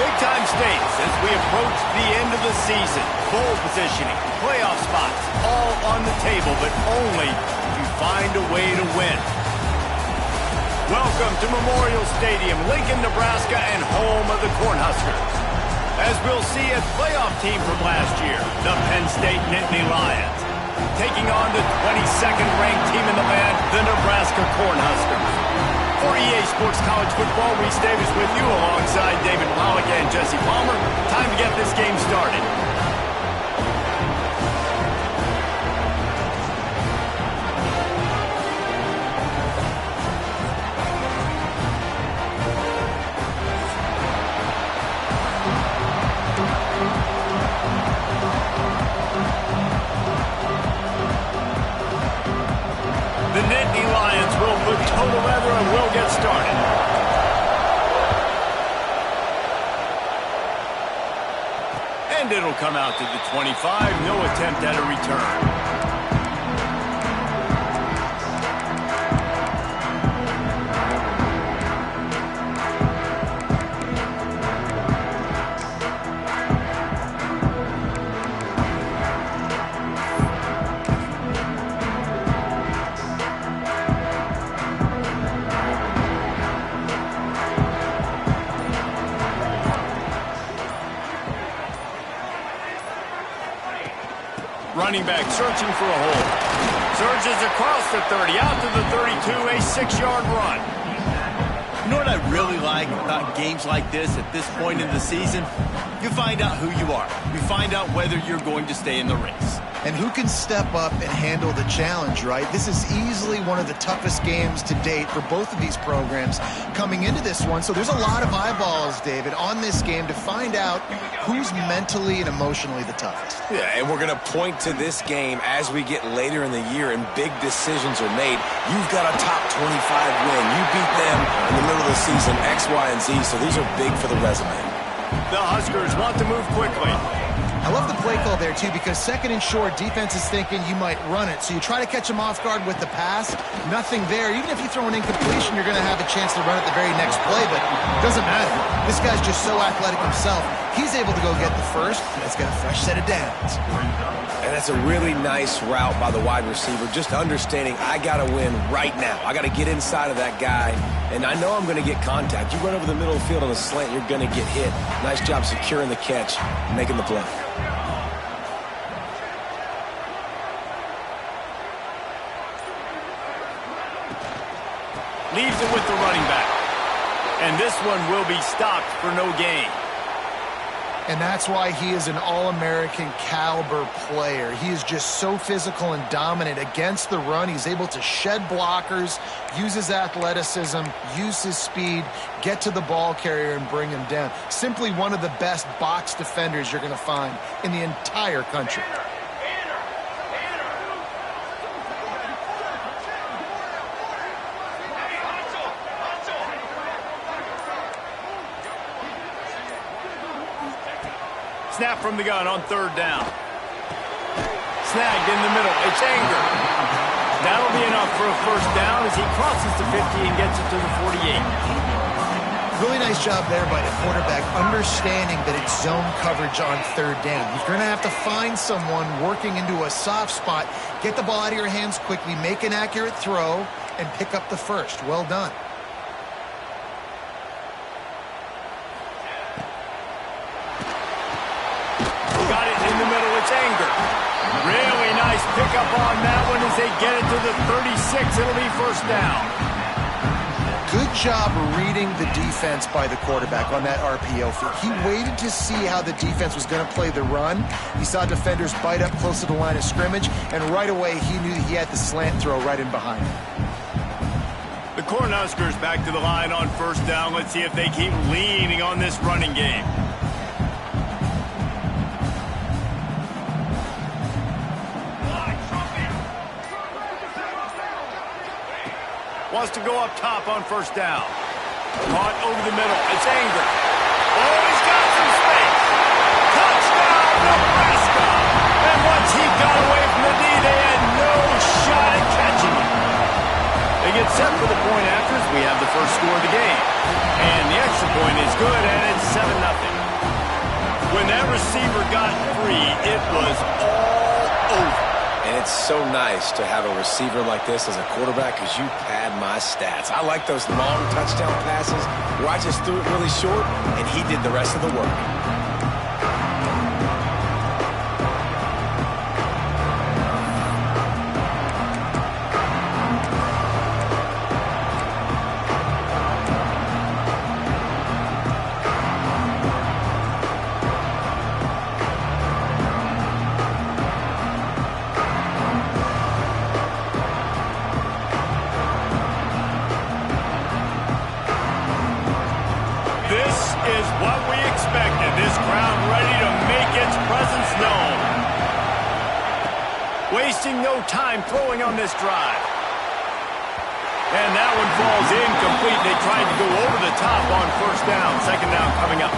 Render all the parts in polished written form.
Big-time stakes as we approach the end of the season. Bowl positioning, playoff spots, all on the table, but only if you find a way to win. Welcome to Memorial Stadium, Lincoln, Nebraska, and home of the Cornhuskers. As we'll see a playoff team from last year, the Penn State Nittany Lions, taking on the 22nd ranked team in the land, the Nebraska Cornhuskers. For EA Sports College Football, Reese Davis with you alongside David Pollock and Jesse Palmer. Time to get this game started. The Nittany Lions will put total leather and will get started. And it'll come out to the 25. No attempt at a return. Running back searching for a hole. Surges across the 30, out to the 32, a 6-yard run. You know what I really like about games like this at this point in the season? You find out who you are. You find out whether you're going to stay in the race. And who can step up and handle the challenge, right? This is easily one of the toughest games to date for both of these programs coming into this one. So there's a lot of eyeballs, David, on this game to find out who's mentally and emotionally the toughest. Yeah, and we're going to point to this game as we get later in the year and big decisions are made. You've got a top 25 win. You beat them in the middle of the season, X, Y, and Z, so these are big for the resume. The Huskers want to move quickly. I love the play call there, too, because second and short, defense is thinking you might run it. So you try to catch them off guard with the pass. Nothing there. Even if you throw an incompletion, you're going to have a chance to run it the very next play, but it doesn't matter. This guy's just so athletic himself. He's able to go get the first. Let's get a fresh set of downs. And that's a really nice route by the wide receiver, just understanding I got to win right now. I got to get inside of that guy, and I know I'm going to get contact. You run over the middle of the field on a slant, you're going to get hit. Nice job securing the catch, making the play. Leaves it with the running back. And this one will be stopped for no gain. And that's why he is an All-American caliber player. He is just so physical and dominant against the run. He's able to shed blockers, use his athleticism, use his speed, get to the ball carrier and bring him down. Simply one of the best box defenders you're going to find in the entire country. Snap from the gun on third down. Snagged in the middle. It's Anger. That'll be enough for a first down as he crosses the 50 and gets it to the 48. Really nice job there by the quarterback, understanding that it's zone coverage on third down. He's going to have to find someone working into a soft spot, get the ball out of your hands quickly, make an accurate throw, and pick up the first. Well done. Got it in the middle. It's Anger. Really nice pickup on that one as they get it to the 36. It'll be first down. Good job reading the defense by the quarterback on that RPO feed. He waited to see how the defense was going to play the run. He saw defenders bite up close to the line of scrimmage, and right away he knew he had the slant throw right in behind him. The Cornhuskers back to the line on first down. Let's see if they keep leaning on this running game. Wants to go up top on first down. Caught over the middle. It's Anger. Oh, he's got some space. Touchdown, Nebraska! And once he got away from the D, they had no shot at catching him. They get set for the point after as we have the first score of the game. And the extra point is good, and it's 7-0. When that receiver got free, it was all over. And it's so nice to have a receiver like this as a quarterback because you pad my stats. I like those long touchdown passes where I just threw it really short and he did the rest of the work. Wasting no time throwing on this drive. And that one falls incomplete. They tried to go over the top on first down. Second down coming up.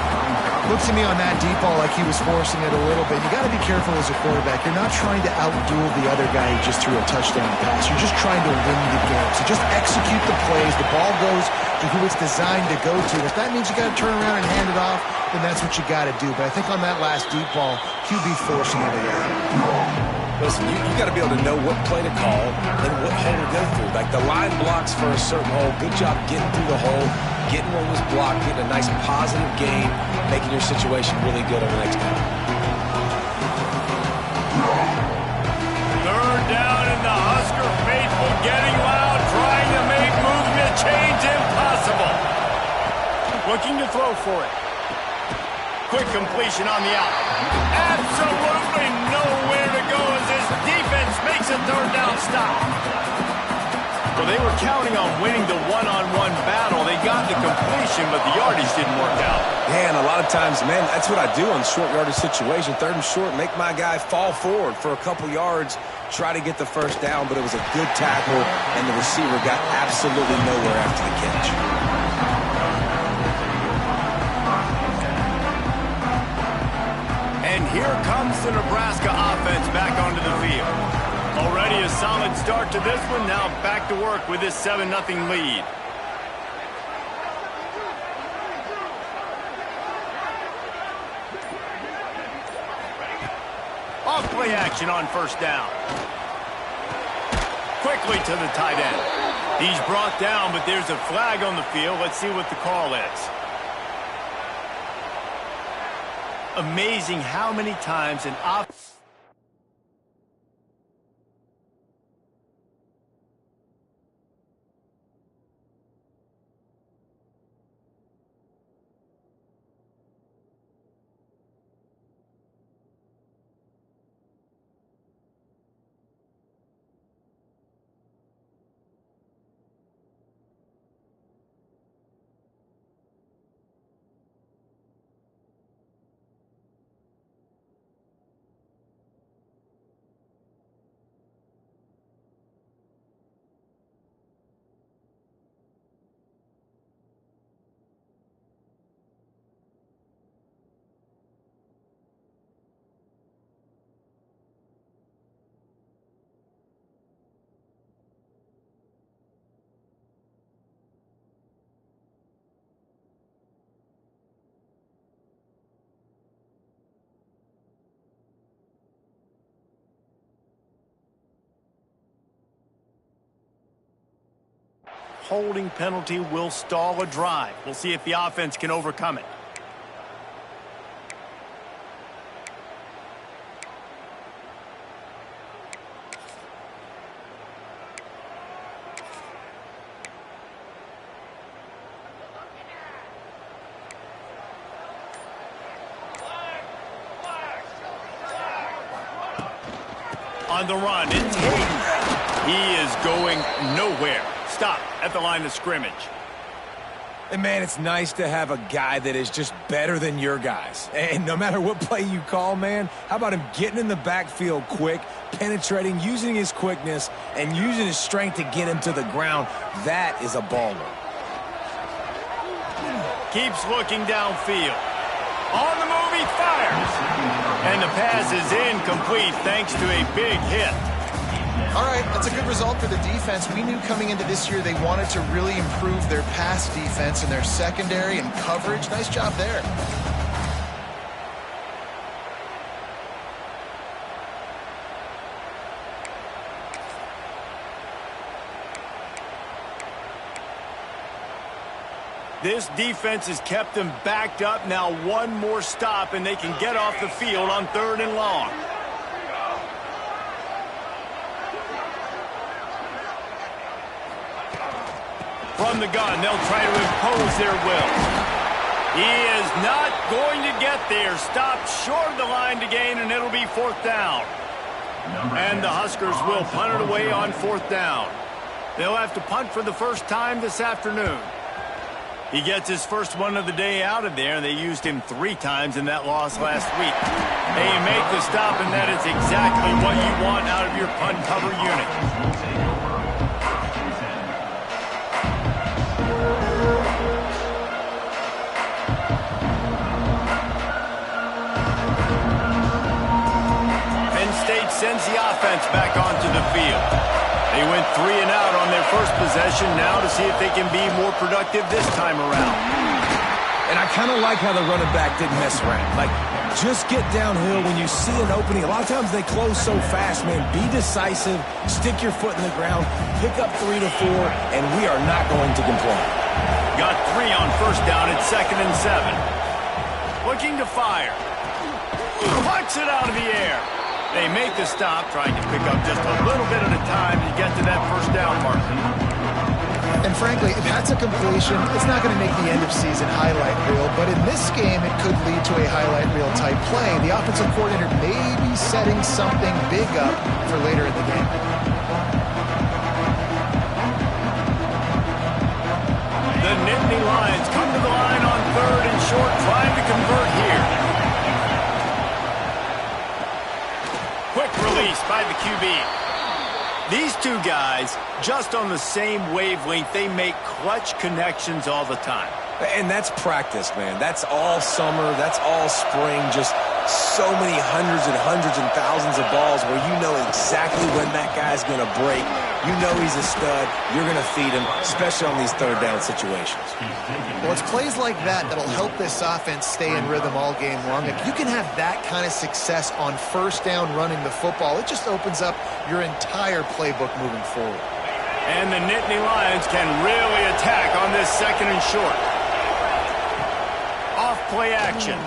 Looks to me on that deep ball like he was forcing it a little bit. You got to be careful as a quarterback. You're not trying to outduel the other guy who just threw a touchdown pass. You're just trying to win the game. So just execute the plays. The ball goes to who it's designed to go to. If that means you got to turn around and hand it off, then that's what you got to do. But I think on that last deep ball, QB forcing it away. Listen, you got to be able to know what play to call and what hole to go through. Like the line blocks for a certain hole. Good job getting through the hole, getting what was blocked, getting a nice positive gain, making your situation really good on the next down. Third down and the Husker faithful getting loud, trying to make movement change impossible. Looking to throw for it. Quick completion on the out. Absolutely nowhere to go as his defense makes a third down stop. Well, they were counting on winning the one-on-one battle. They got the completion, but the yardage didn't work out. Yeah, and a lot of times, man, that's what I do on short yardage situation. Third and short, make my guy fall forward for a couple yards, try to get the first down, but it was a good tackle, and the receiver got absolutely nowhere after the catch. And here comes the Nebraska offense back onto the field. Already a solid start to this one. Now back to work with this 7-0 lead. Off play action on first down. Quickly to the tight end. He's brought down, but there's a flag on the field. Let's see what the call is. Amazing how many times an holding penalty will stall a drive. We'll see if the offense can overcome it. On the run, it's Hayden. He is going nowhere. Stop at the line of scrimmage. And, man, it's nice to have a guy that is just better than your guys. And no matter what play you call, man, how about him getting in the backfield quick, penetrating, using his quickness, and using his strength to get him to the ground? That is a baller. Keeps looking downfield. On the move, he fires. And the pass is incomplete thanks to a big hit. All right, that's a good result for the defense. We knew coming into this year they wanted to really improve their pass defense and their secondary and coverage. Nice job there. This defense has kept them backed up. Now one more stop, and they can get off the field on 3rd and long. From the gun, they'll try to impose their will. He is not going to get there. Stopped short of the line to gain, and it'll be 4th down. And the Huskers will punt it away on 4th down. They'll have to punt for the first time this afternoon. He gets his first one of the day out of there. They used him 3 times in that loss last week. They make the stop, and that is exactly what you want out of your punt cover unit. Penn State sends the offense back onto the field. They went 3 and out on their first possession. Now to see if they can be more productive this time around. And I kind of like how the running back didn't mess around. Like, just get downhill when you see an opening. A lot of times they close so fast, man. Be decisive, stick your foot in the ground, pick up 3 to 4, and we are not going to complain. Got 3 on first down at 2nd and 7. Looking to fire. Puts it out of the air. They make the stop, trying to pick up just a little bit at a time to get to that first down mark. And frankly, if that's a completion, it's not going to make the end of season highlight reel, but in this game, it could lead to a highlight reel type play. The offensive coordinator may be setting something big up for later in the game. The Nittany Lions come to the line on 3rd and short, trying to convert here. Quick release by the QB. These two guys, just on the same wavelength, they make clutch connections all the time. And that's practice, man. That's all summer. That's all spring. Just so many hundreds and thousands of balls where you know exactly when that guy's going to break. You know he's a stud. You're going to feed him, especially on these 3rd down situations. Well, it's plays like that that'll help this offense stay in rhythm all game long. If you can have that kind of success on first down running the football, it just opens up your entire playbook moving forward. And the Nittany Lions can really attack on this 2nd and short. Off play action.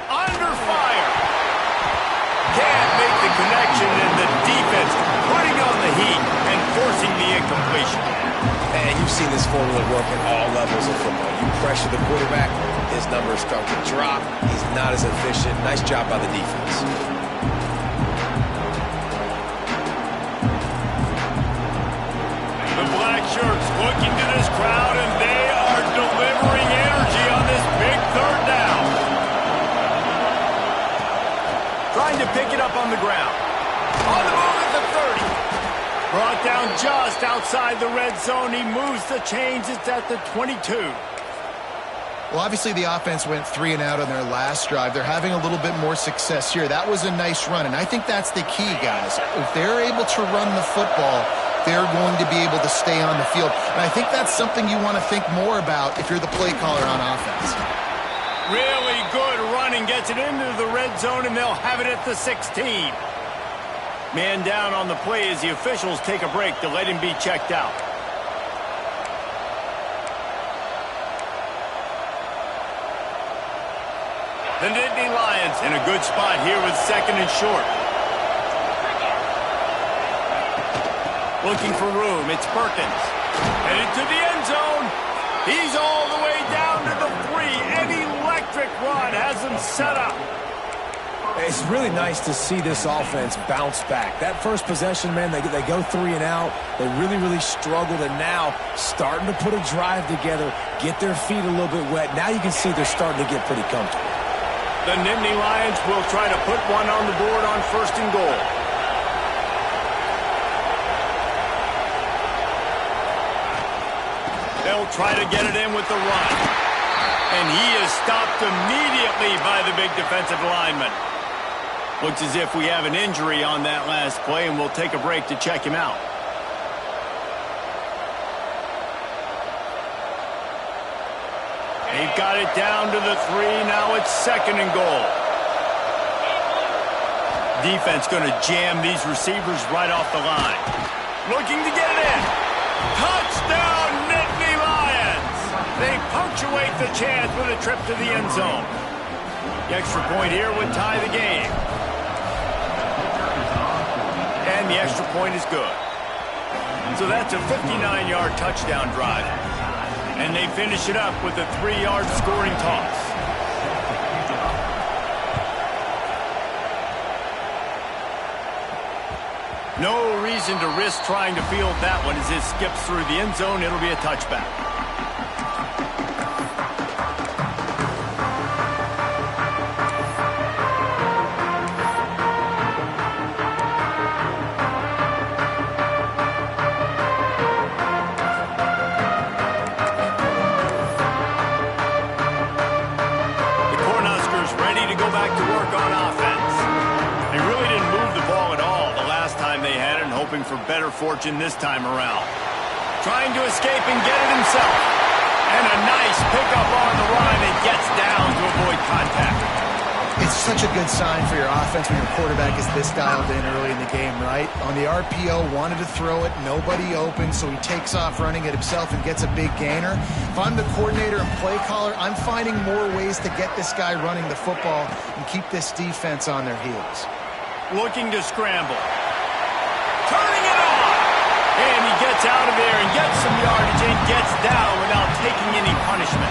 Under fire. Can't make the connection, and the defense putting on the heat and forcing the incompletion. And you've seen this formula work at all levels of football. You pressure the quarterback, his numbers start to drop. He's not as efficient. Nice job by the defense. The black shirts looking to this crowd, and they are delivering energy on this big 3rd down. Trying to pick it up on the ground. On the move at the 30. Brought down just outside the red zone. He moves the chains. It's at the 22. Well, obviously the offense went 3 and out on their last drive. They're having a little bit more success here. That was a nice run, and I think that's the key, guys. If they're able to run the football, they're going to be able to stay on the field. And I think that's something you want to think more about if you're the play caller on offense. Really good running. Gets it into the red zone, and they'll have it at the 16. Man down on the play as the officials take a break to let him be checked out. The Nittany Lions in a good spot here with 2nd and short. Looking for room. It's Perkins. Headed to the end zone. He's all the way down to the 3. An electric run has him set up. It's really nice to see this offense bounce back. That first possession, man, they go 3 and out. They really struggled, and now starting to put a drive together, get their feet a little bit wet. Now you can see they're starting to get pretty comfortable. The Nittany Lions will try to put one on the board on 1st and goal. They'll try to get it in with the run. And he is stopped immediately by the big defensive lineman. Looks as if we have an injury on that last play, and we'll take a break to check him out. They've got it down to the 3. Now it's 2nd and goal. Defense going to jam these receivers right off the line. Looking to get it in. Touchdown, Nittany Lions! They punctuate the chance with a trip to the end zone. The extra point here would tie the game. And the extra point is good. So that's a 59-yard touchdown drive. And they finish it up with a 3-yard scoring toss. No reason to risk trying to field that one as it skips through the end zone. It'll be a touchback. The Cornhuskers ready to go back to work on offense. They really didn't move the ball at all the last time they had it, and hoping for better fortune this time around. Trying to escape and get it himself. And a nice pickup on the run and gets down to avoid contact. It's such a good sign for your offense when your quarterback is this dialed in early in the game, right? On the RPO, wanted to throw it, nobody open, so he takes off running it himself and gets a big gainer. If I'm the coordinator and play caller, I'm finding more ways to get this guy running the football and keep this defense on their heels. Looking to scramble. Turning it on! And he gets out of there and gets some yardage and gets down without taking any punishment.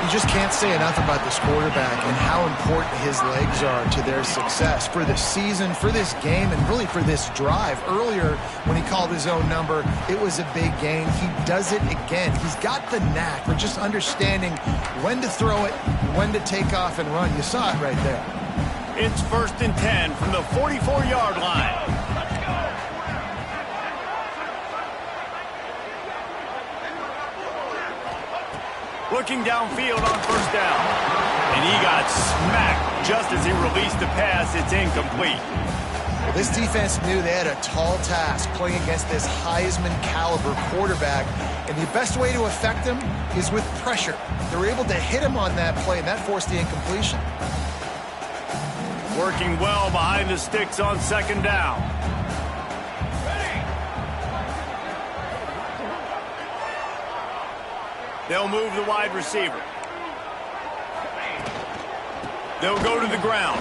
You just can't say enough about this quarterback and how important his legs are to their success for this season, for this game, and really for this drive. Earlier, when he called his own number, it was a big gain. He does it again. He's got the knack for just understanding when to throw it, when to take off and run. You saw it right there. It's 1st and 10 from the 44-yard line. Looking downfield on 1st down. And he got smacked just as he released the pass. It's incomplete. Well, this defense knew they had a tall task playing against this Heisman-caliber quarterback. And the best way to affect him is with pressure. They were able to hit him on that play, and that forced the incompletion. Working well behind the sticks on 2nd down. They'll move the wide receiver. They'll go to the ground.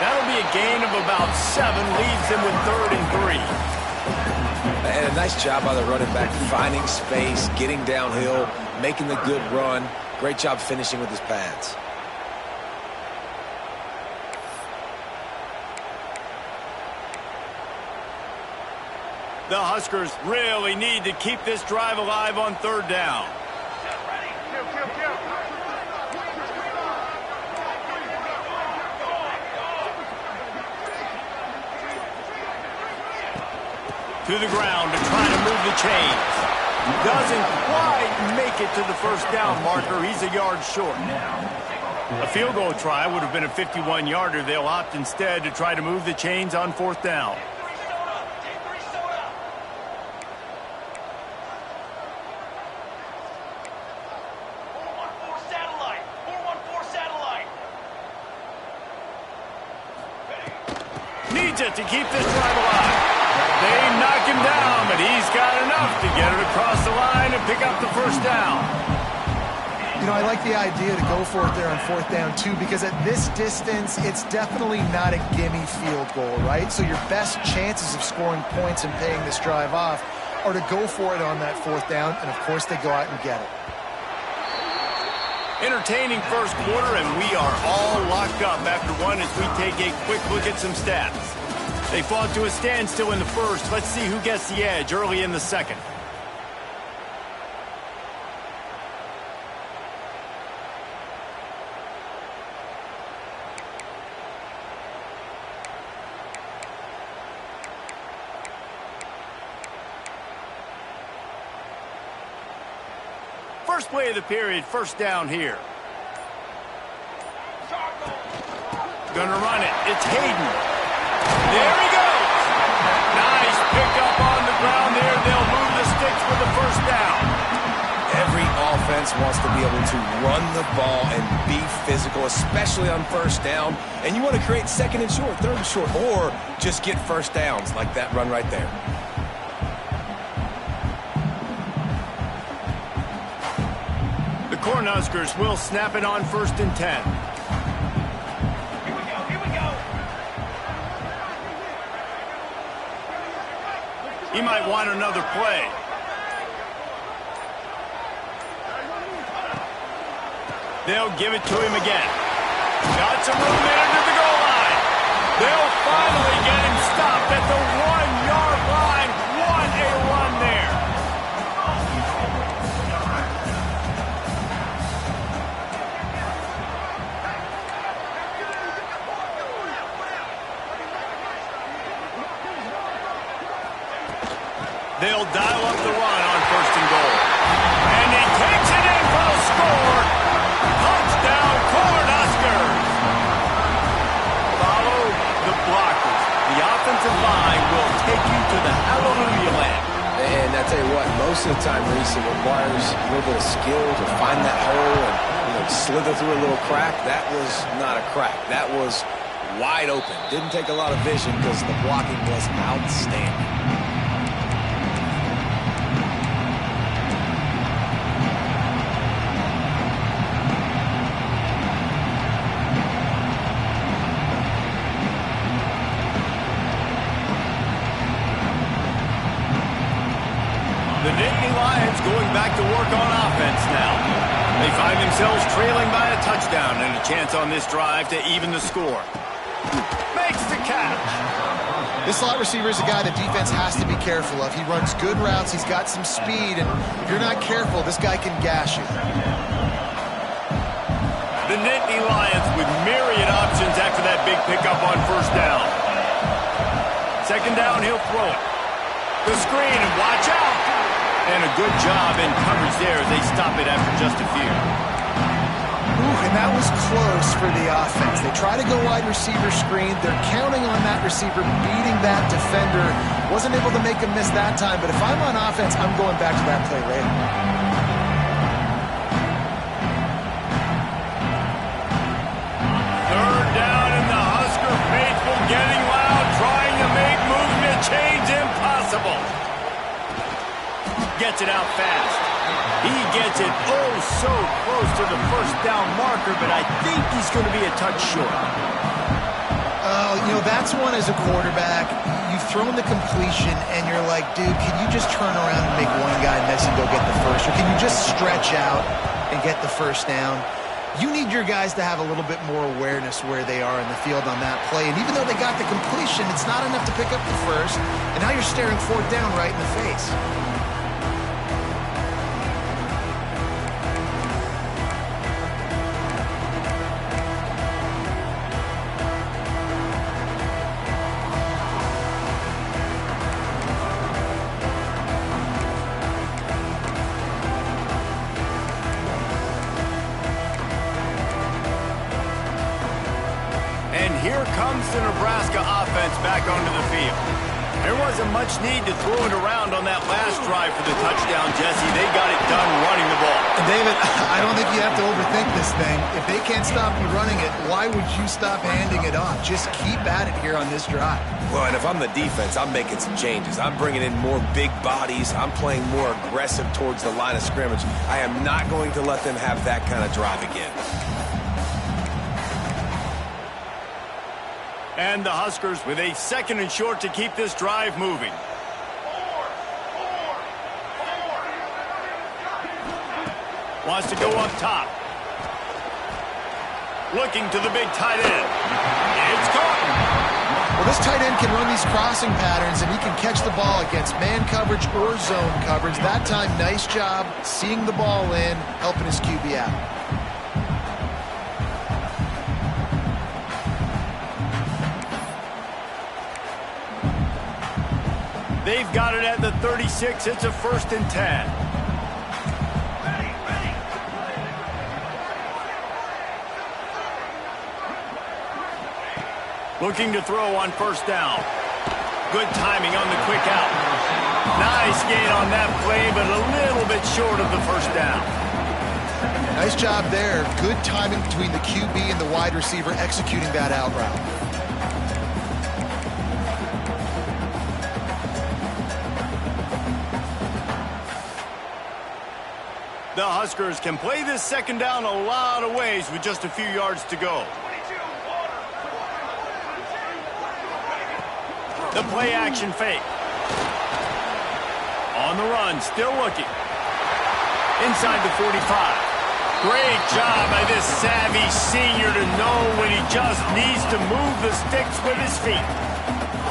That'll be a gain of about 7, leaves them with 3rd and 3. And a nice job by the running back, finding space, getting downhill, making the good run. Great job finishing with his pads. The Huskers really need to keep this drive alive on 3rd down. To the ground to try to move the chains. Doesn't quite make it to the 1st down marker. He's a yard short. A field goal try would have been a 51-yarder. They'll opt instead to try to move the chains on 4th down. Needs it to keep this drive alive. They knock him down, but he's got enough to get it across the line and pick up the 1st down. You know, I like the idea to go for it there on 4th down, too, because at this distance, it's definitely not a gimme field goal, right? So your best chances of scoring points and paying this drive off are to go for it on that 4th down, and, of course, they go out and get it. Entertaining 1st quarter, and we are all locked up after one as we take a quick look at some stats. They fought to a standstill in the 1st. Let's see who gets the edge early in the 2nd. First play of the period, 1st down here. Gonna run it. It's Hayden. There he goes. Nice pickup on the ground there. They'll move the sticks for the 1st down. Every offense wants to be able to run the ball and be physical, especially on 1st down. And you want to create 2nd and short, 3rd and short, or just get 1st downs like that run right there. Cornhuskers will snap it on 1st and 10. He might want another play. They'll give it to him again. Got some room in under the goal line. They'll finally get him stopped at the 1-yard line. What a run there. They'll dial up the run on 1st and goal. And he takes it in for a score. Touchdown, Cornhuskers. Follow the blockers. The offensive line will take you to the hallelujah land. And I tell you what, most of the time, Reese, it requires a little bit of skill to find that hole and slither through a little crack. That was not a crack. That was wide open. Didn't take a lot of vision because the blocking was outstanding. The Nittany Lions going back to work on offense now. They find themselves trailing by a touchdown and a chance on this drive to even the score. Makes the catch. This slot receiver is a guy the defense has to be careful of. He runs good routes. He's got some speed, and if you're not careful, this guy can gash you. The Nittany Lions with myriad options after that big pickup on 1st down. 2nd down, he'll throw it. The screen, and watch out. And a good job in coverage there as they stop it after just a few. Ooh, and that was close for the offense. They try to go wide receiver screen. They're counting on that receiver beating that defender. Wasn't able to make him miss that time, but if I'm on offense, I'm going back to that play later. Third down, and the Husker faithful getting loud, trying to make movement change impossible. Gets it out fast. He gets it oh so close to the 1st down marker, but I think he's going to be a touch short. That's one as a quarterback. You've thrown the completion, and you're like, dude, can you just turn around and make one guy miss and go get the first? Or can you just stretch out and get the 1st down? You need your guys to have a little bit more awareness where they are in the field on that play. And even though they got the completion, it's not enough to pick up the 1st. And now you're staring 4th down right in the face. And here comes the Nebraska offense back onto the field. There wasn't much need to throw it around on that last drive for the touchdown, Jesse. They got it done running the ball. And David, I don't think you have to overthink this thing. If they can't stop you running it, why would you stop handing it off? Just keep at it here on this drive. Well, and if I'm the defense, I'm making some changes. I'm bringing in more big bodies. I'm playing more aggressive towards the line of scrimmage. I am not going to let them have that kind of drive again. And the Huskers with a 2nd and short to keep this drive moving. Wants to go up top. Looking to the big tight end. It's caught. Well, this tight end can run these crossing patterns, and he can catch the ball against man coverage or zone coverage. That time, nice job seeing the ball in, helping his QB out. They've got it at the 36. It's a 1st and 10. Looking to throw on 1st down. Good timing on the quick out. Nice gain on that play, but a little bit short of the 1st down. Nice job there. Good timing between the QB and the wide receiver executing that out route. The Huskers can play this second down a lot of ways with just a few yards to go. The play action fake. On the run, still looking. Inside the 45. Great job by this savvy senior to know when he just needs to move the sticks with his feet.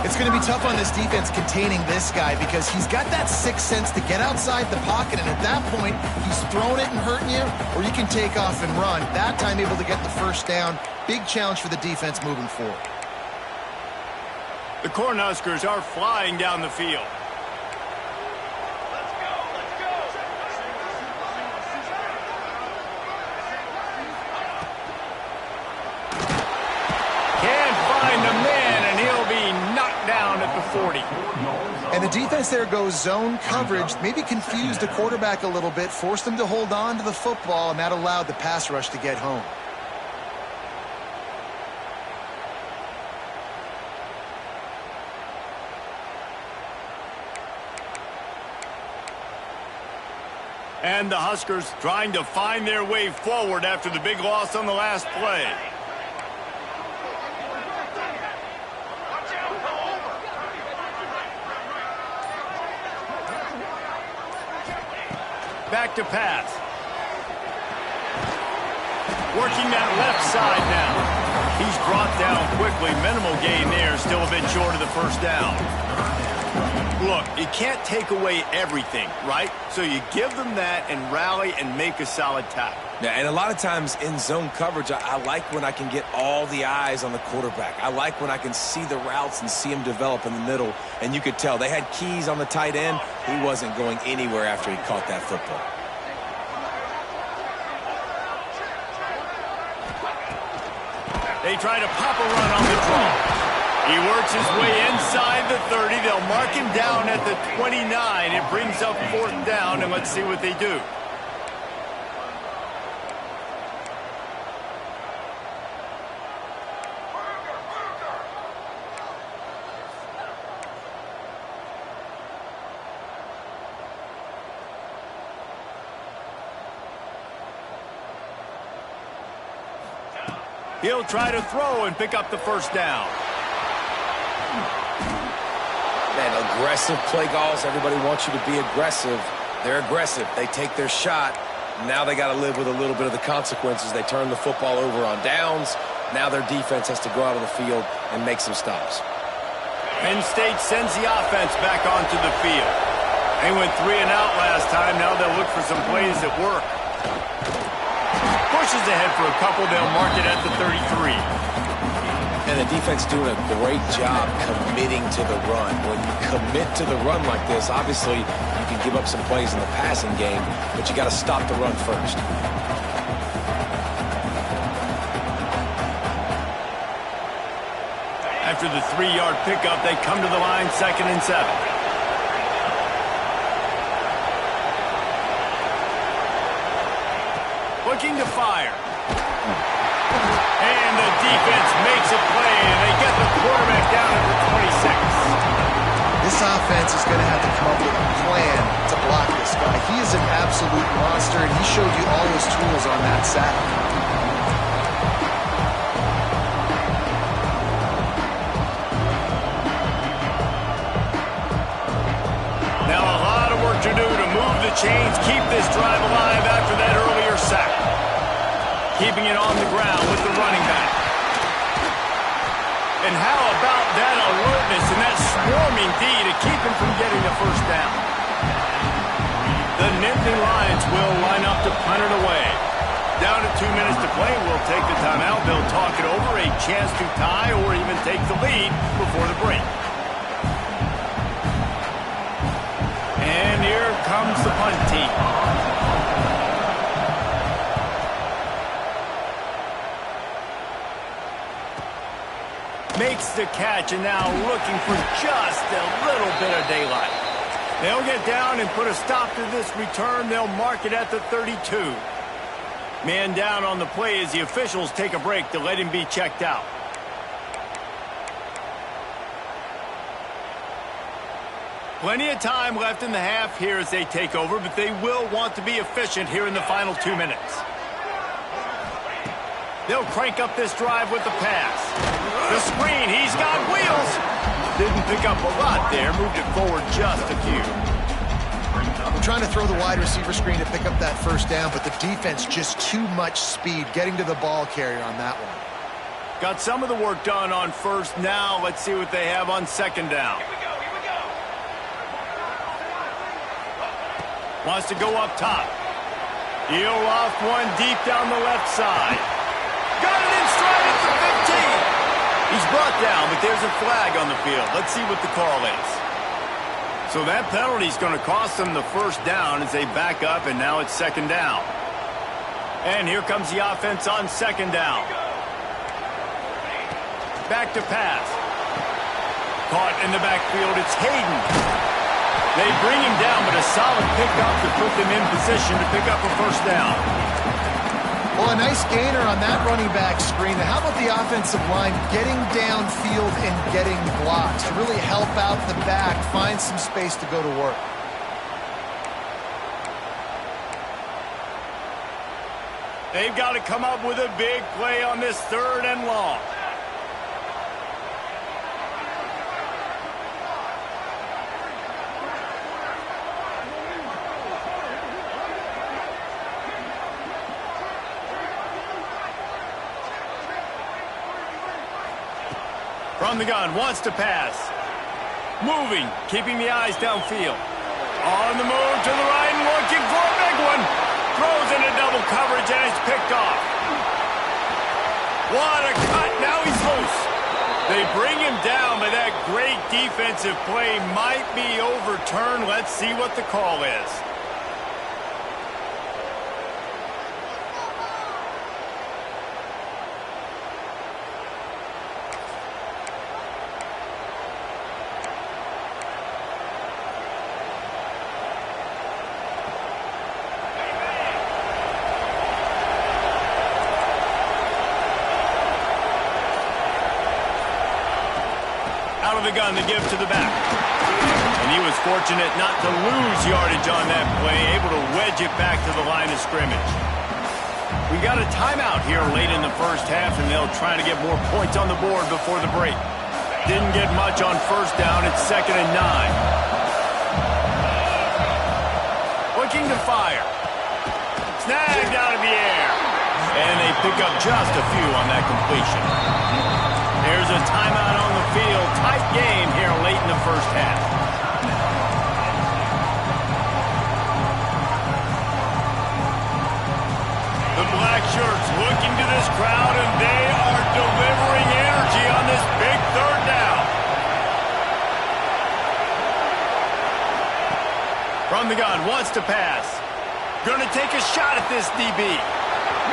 It's going to be tough on this defense containing this guy because he's got that sixth sense to get outside the pocket, and at that point, he's throwing it and hurting you, or you can take off and run. That time able to get the first down. Big challenge for the defense moving forward. The Cornhuskers are flying down the field. Can't find the man, and he'll be knocked down at the 40. And the defense there goes zone coverage, maybe confused the quarterback a little bit, forced him to hold on to the football, and that allowed the pass rush to get home. And the Huskers trying to find their way forward after the big loss on the last play. Back to pass. Working that left side now. He's brought down quickly. Minimal gain there. Still a bit short of the first down. Look, you can't take away everything, right? So you give them that and rally and make a solid tackle. Yeah, and a lot of times in zone coverage, I like when I can get all the eyes on the quarterback. I like when I can see the routes and see him develop in the middle. And you could tell they had keys on the tight end. He wasn't going anywhere after he caught that football. They try to pop a run on the draw. He works his way inside the 30. They'll mark him down at the 29. It brings up fourth down, and let's see what they do. He'll try to throw and pick up the first down. Man, aggressive play calls. Everybody wants you to be aggressive. They're aggressive. They take their shot. Now they got to live with a little bit of the consequences. They turn the football over on downs. Now their defense has to go out on the field and make some stops. Penn State sends the offense back onto the field. They went 3 and out last time. Now they'll look for some plays that work. Pushes ahead for a couple. They'll mark it at the 33. And the defense doing a great job committing to the run. When you commit to the run like this, obviously you can give up some plays in the passing game, but you got to stop the run first. After the 3-yard pickup, they come to the line 2nd and 7. Looking to fire. And the defense makes a play, and they get the quarterback down at the 26. This offense is going to have to come up with a plan to block this guy. He is an absolute monster, and he showed you all his tools on that sack. Now a lot of work to do to move the chains, keep this drive alive after that earlier sack. Keeping it on the ground with the running back. And how about that alertness and that swarming D to keep him from getting the first down? The Nittany Lions will line up to punt it away. Down to 2 minutes to play. We'll take the timeout. They'll talk it over. A chance to tie or even take the lead before the break. And here comes the punt team. Makes the catch, and now looking for just a little bit of daylight. They'll get down and put a stop to this return. They'll mark it at the 32. Man down on the play as the officials take a break to let him be checked out. Plenty of time left in the half here as they take over, but they will want to be efficient here in the final 2 minutes. They'll crank up this drive with the pass. The screen, he's got wheels. Didn't pick up a lot there, moved it forward just a few. We're trying to throw the wide receiver screen to pick up that first down, but the defense just too much speed getting to the ball carrier on that one. Got some of the work done on first. Now let's see what they have on second down. Wants to go up top. He'll off one deep down the left side. Got it in stride at the 15. He's brought down, but there's a flag on the field. Let's see what the call is. So that penalty is going to cost them the first down as they back up, and now it's second down. And here comes the offense on second down. Back to pass. Caught in the backfield. It's Hayden. They bring him down, but a solid pickup to put them in position to pick up a first down. Well, a nice gainer on that running back screen. How about the offensive line getting downfield and getting blocks to really help out the back, find some space to go to work? They've got to come up with a big play on this 3rd and long. From the gun, wants to pass. Moving, keeping the eyes downfield. On the move to the right and looking for a big one. Throws into double coverage and it's picked off. What a cut, now he's loose. They bring him down, but that great defensive play might be overturned. Let's see what the call is. The gun to give to the back. And he was fortunate not to lose yardage on that play, able to wedge it back to the line of scrimmage. We got a timeout here late in the first half, and they'll try to get more points on the board before the break. Didn't get much on first down. It's 2nd and 9. Looking to fire. Snagged out of the air. And they pick up just a few on that completion. There's a timeout on the field. Tight game here late in the first half. The black shirts looking to this crowd, and they are delivering energy on this big 3rd down. From the gun, wants to pass. Gonna take a shot at this DB.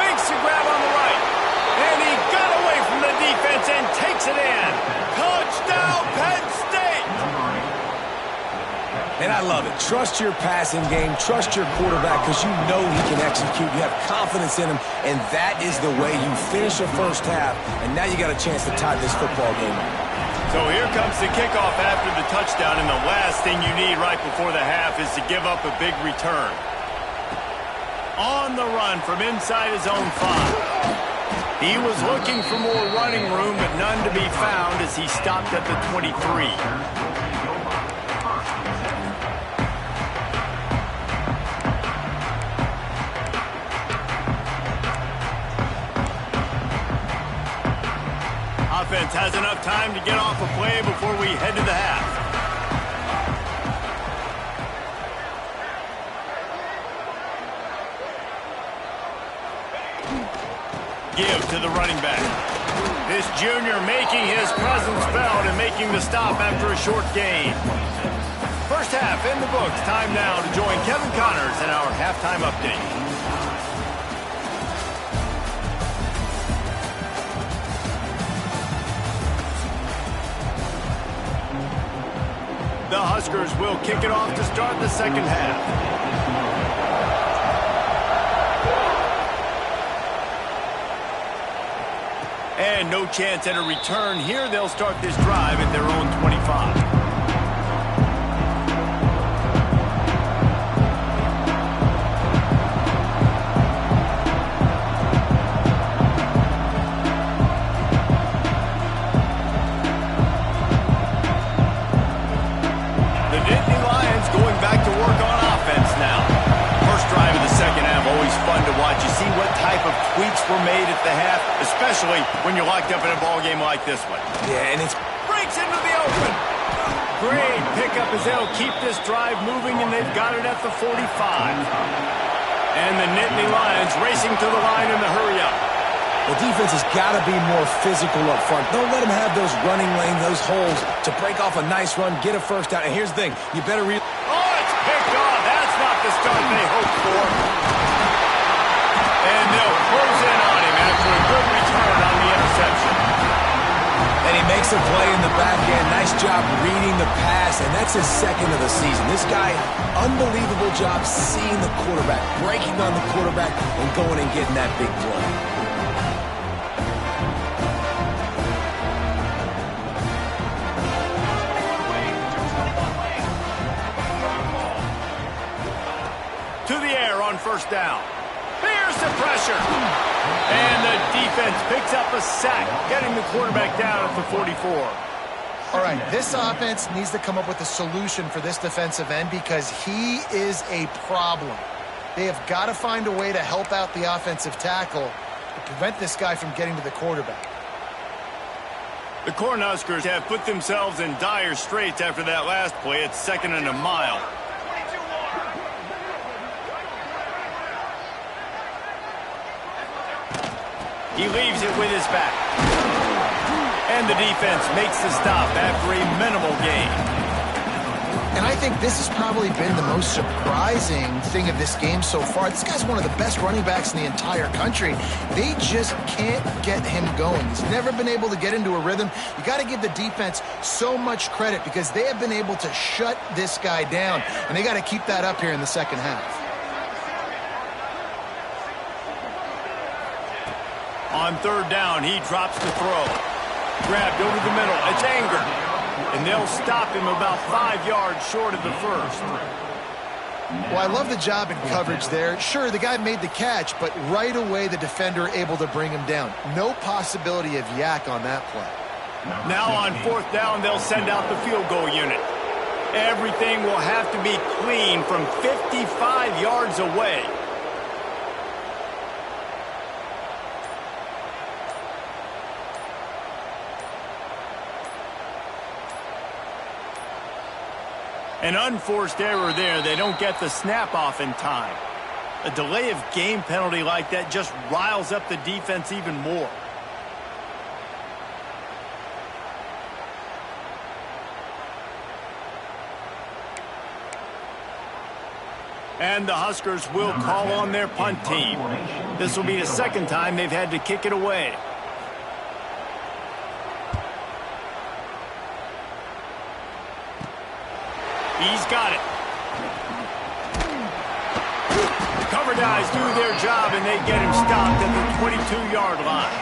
Makes a grab on the right. And he got away from the defense and takes it in. Touchdown, Penn State! And I love it. Trust your passing game. Trust your quarterback because you know he can execute. You have confidence in him, and that is the way you finish a first half. And now you got a chance to tie this football game up. So here comes the kickoff after the touchdown, and the last thing you need right before the half is to give up a big return. On the run from inside his own 5. He was looking for more running room, but none to be found as he stopped at the 23. Offense has enough time to get off a play before we head to the half. Give to the running back. This junior making his presence felt and making the stop after a short gain. First half in the books. Time now to join Kevin Connors in our halftime update. The Huskers will kick it off to start the second half. And no chance at a return here. They'll start this drive at their own 25. tweaks were made at the half, especially when you're locked up in a ball game like this one. Yeah, and it's Breaks into the open. Great pickup as they'll keep this drive moving, and they've got it at the 45. And the Nittany Lions racing to the line in the hurry-up. the defense has got to be more physical up front. Don't let them have those running lanes, those holes to break off a nice run, get a first down. And here's the thing, you better Oh, it's picked off. That's not the start they hoped for. And they'll close in on him after a good return on the interception. And he makes a play in the back end. Nice job reading the pass, and that's his second of the season. This guy, unbelievable job seeing the quarterback, breaking on the quarterback, and going and getting that big play. To the air on first down. Here's the pressure. And the defense picks up a sack, getting the quarterback down at the 44. All right, this offense needs to come up with a solution for this defensive end because he is a problem. They have got to find a way to help out the offensive tackle to prevent this guy from getting to the quarterback. The Cornhuskers have put themselves in dire straits after that last play. It's 2nd and a mile. He leaves it with his back. And the defense makes the stop after a minimal gain. And I think this has probably been the most surprising thing of this game so far. This guy's one of the best running backs in the entire country. They just can't get him going. He's never been able to get into a rhythm. You got to give the defense so much credit because they have been able to shut this guy down. And they got to keep that up here in the second half. On third down, he drops the throw. Grabbed over the middle. It's Anger. And they'll stop him about 5 yards short of the first. Well, I love the job in coverage there. Sure, the guy made the catch, but right away the defender able to bring him down. No possibility of yak on that play. Now on fourth down, they'll send out the field goal unit. Everything will have to be clean from 55 yards away. An unforced error there. They don't get the snap off in time. A delay of game penalty like that just riles up the defense even more. And the Huskers will call on their punt team. This will be the second time they've had to kick it away. He's got it. Cover guys do their job, and they get him stopped at the 22-yard line.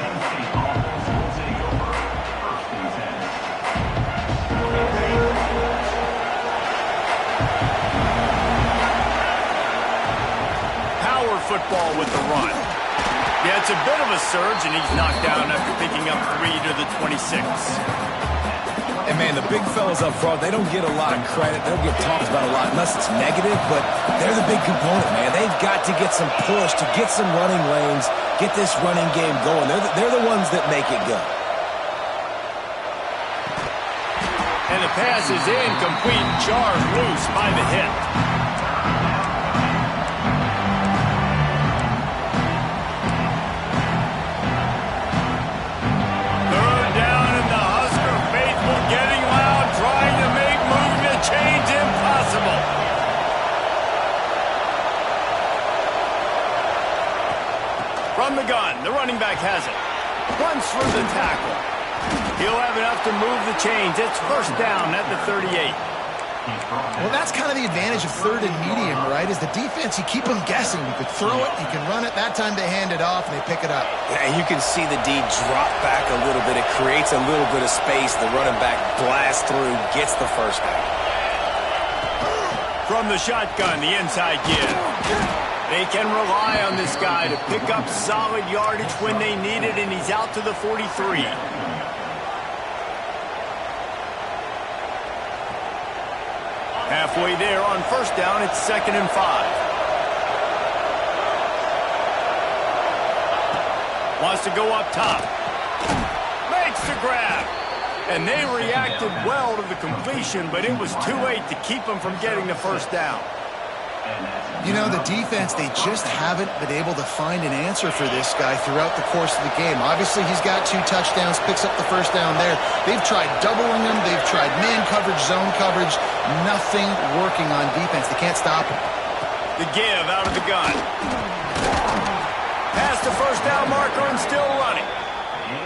Power football with the run. Yeah, it's a bit of a surge, and he's knocked down after picking up 3 to the 26. And, man, the big fellas up front, they don't get a lot of credit. They don't get talked about a lot unless it's negative, but they're the big component, man. They've got to get some push, to get some running lanes, get this running game going. They're the ones that make it go. And the pass is incomplete, jarred loose by the hit. From the gun, the running back has it. Runs through the tackle. He'll have enough to move the chains. It's first down at the 38. Well, that's kind of the advantage of third and medium, right? Is the defense, you keep them guessing. You could throw it, you can run it. That time they hand it off and they pick it up. Yeah, and you can see the D drop back a little bit. It creates a little bit of space. The running back blasts through, gets the first down. From the shotgun, the inside give. They can rely on this guy to pick up solid yardage when they need it, and he's out to the 43. Halfway there on first down, it's 2nd and 5. Wants to go up top. Makes the grab. And they reacted well to the completion, but it was too late to keep them from getting the first down. You know, the defense, they just haven't been able to find an answer for this guy throughout the course of the game. Obviously, he's got 2 touchdowns, picks up the first down there. They've tried doubling him. They've tried man coverage, zone coverage. Nothing working on defense. They can't stop him. The give out of the gun. Past the first down marker and still running.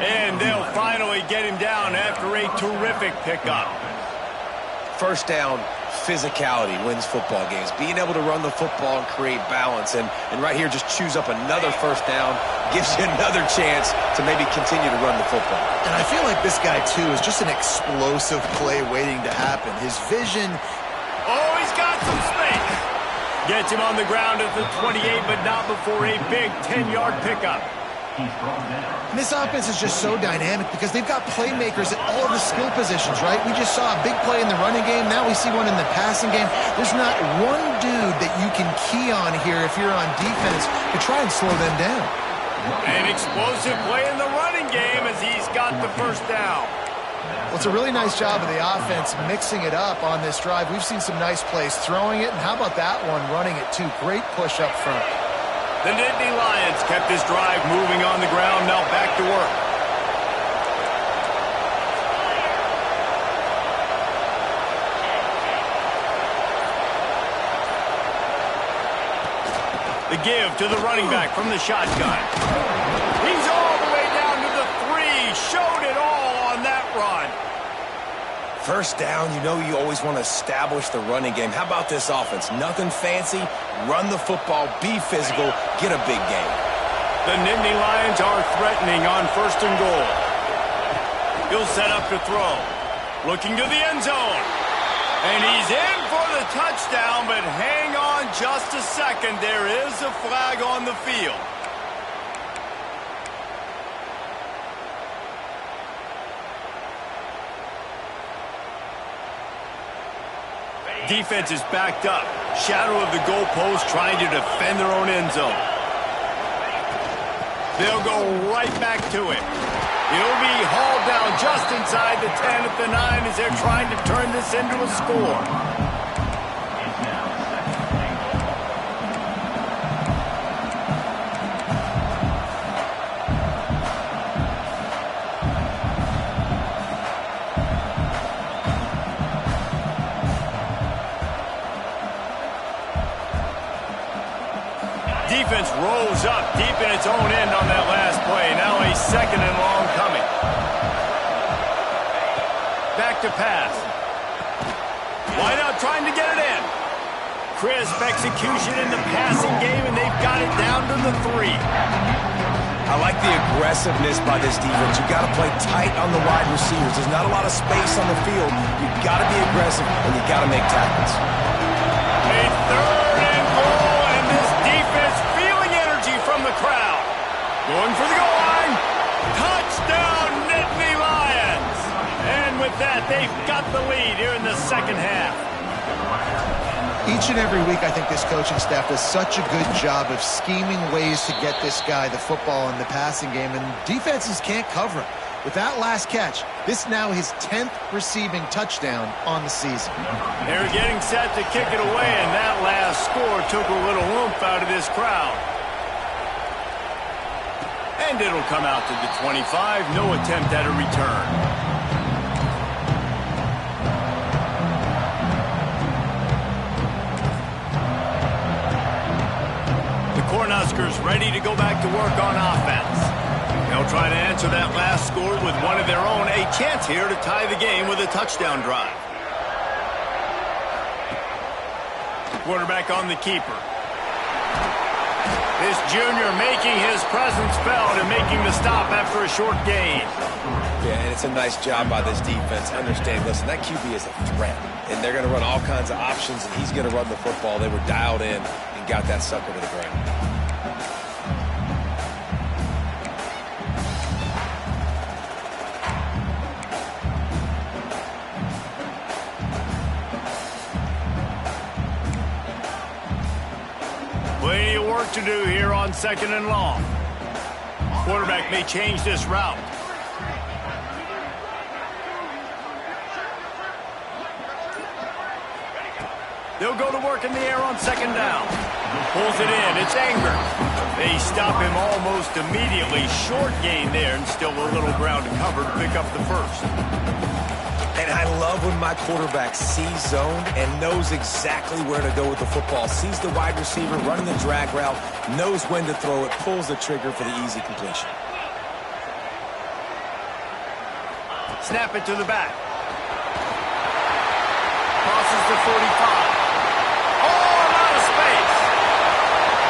And they'll finally get him down after a terrific pickup. First down, physicality wins football games. Being able to run the football and create balance. And right here, just choose up another first down, gives you another chance to maybe continue to run the football. And I feel like this guy, too, is just an explosive play waiting to happen. His vision... Oh, he's got some space. Gets him on the ground at the 28, but not before a big 10-yard pickup. And this offense is just so dynamic because they've got playmakers at all of the skill positions, right? We just saw a big play in the running game. Now we see one in the passing game. There's not one dude that you can key on here if you're on defense to try and slow them down. An explosive play in the running game as he's got the first down. Well, it's a really nice job of the offense mixing it up on this drive. We've seen some nice plays throwing it, and how about that one running it too? Great push up front. The Nittany Lions kept this drive moving on the ground, now back to work. The give to the running back from the shotgun. He's all the way down to the 3, showed it all on that run. First down, you know you always want to establish the running game. How about this offense? Nothing fancy. Run the football, be physical, get a big game. The Nittany Lions are threatening on 1st and goal. He'll set up to throw. Looking to the end zone. And he's in for the touchdown, but hang on just a second. There is a flag on the field. Defense is backed up. Shadow of the goalpost trying to defend their own end zone. They'll go right back to it. He'll be hauled down just inside the 10 at the 9 as they're trying to turn this into a score. Defense rolls up deep in its own end on that last play. Now a 2nd and long coming. Back to pass. Wide out trying to get it in. Crisp execution in the passing game, and they've got it down to the 3. I like the aggressiveness by this defense. You've got to play tight on the wide receivers. There's not a lot of space on the field. You've got to be aggressive, and you've got to make tackles. A 3rd and goal, and this defense feeling energy from the crowd. Going for the goal line. Touchdown, Nittany Lions. And with that, they've got the lead here in the 2nd half. Each and every week, I think this coaching staff does such a good job of scheming ways to get this guy the football in the passing game, and defenses can't cover him. With that last catch, this now his 10th receiving touchdown on the season. They're getting set to kick it away, and that last score took a little oomph out of this crowd. And it'll come out to the 25. No attempt at a return. Cornhuskers ready to go back to work on offense. They'll try to answer that last score with one of their own. A chance here to tie the game with a touchdown drive. Quarterback on the keeper. This junior making his presence felt and making the stop after a short gain. Yeah, and it's a nice job by this defense. Understand, listen, that QB is a threat, and they're going to run all kinds of options, and he's going to run the football. They were dialed in and got that sucker to the ground. Plenty of work to do here on 2nd and long. Quarterback may change this route. They'll go to work in the air on second down. Pulls it in. It's Anger. They stop him almost immediately. Short gain there, and still a little ground to cover to pick up the first. And I love when my quarterback sees zone and knows exactly where to go with the football. Sees the wide receiver running the drag route, knows when to throw it, pulls the trigger for the easy completion. Snap it to the back. Crosses the 45. Oh, out of space.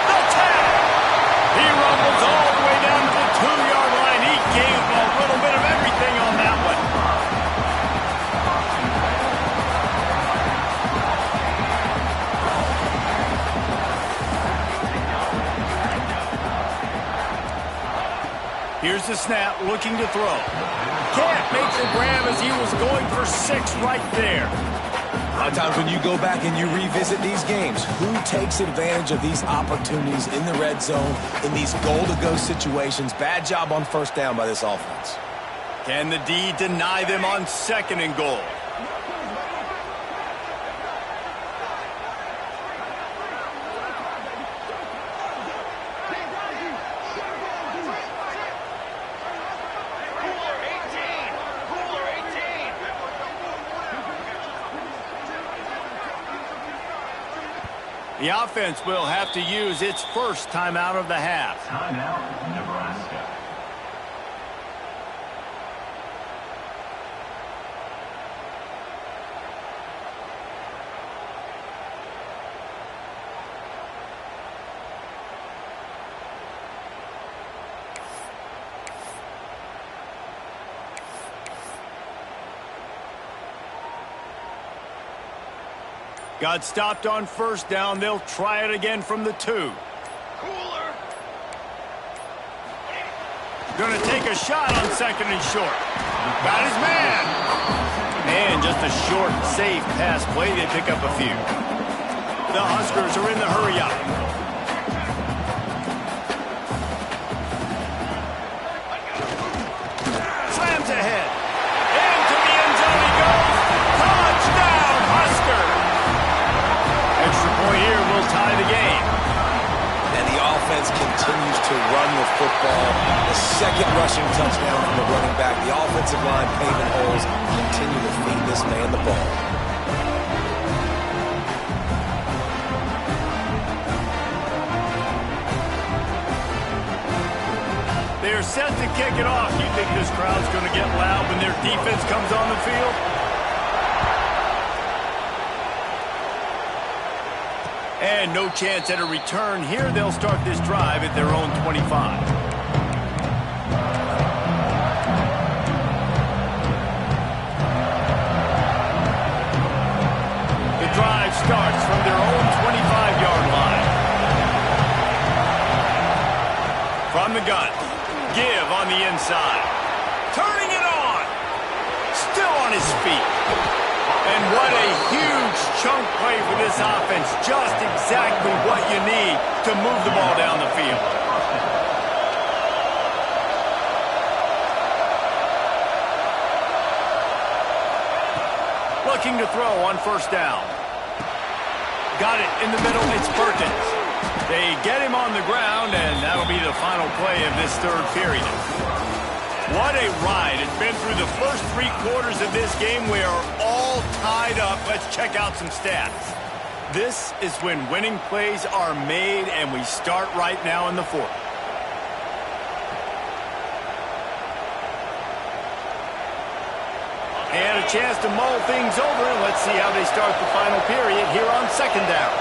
The tag. He rumbles all the way down to the 2-yard line. He gave a little bit of everything on that one. Here's the snap, looking to throw. Can't make the grab as he was going for 6 right there. A lot of times when you go back and you revisit these games, who takes advantage of these opportunities in the red zone, in these goal-to-go situations? Bad job on first down by this offense. Can the D deny them on second and goal? The offense will have to use its first timeout of the half. Timeout, Nebraska. Got stopped on first down. They'll try it again from the 2. Going to take a shot on second and short. Got his man. And just a short, safe pass play. They pick up a few. The Huskers are in the hurry-up. Slams ahead. Into the end zone he goes. Touchdown, Husker. Extra point here will tie the game. And the offense continues to run the football. The second rushing touchdown from the running back. The offensive line paving holes. Continue to feed this man the ball. They're set to kick it off. You think this crowd's going to get loud when their defense comes on the field? And no chance at a return here. They'll start this drive at their own 25. The drive starts from their own 25-yard line. From the gun. Give on the inside. Turning it on. Still on his feet. And what a huge chunk play for this offense. Just exactly what you need to move the ball down the field. Looking to throw on first down. Got it in the middle. It's Perkins. They get him on the ground, and that'll be the final play of this third period. What a ride. It's been through the first 3 quarters of this game. We are all tied up. Let's check out some stats. This is when winning plays are made, and we start right now in the 4th. And a chance to mull things over. Let's see how they start the final period here on second down.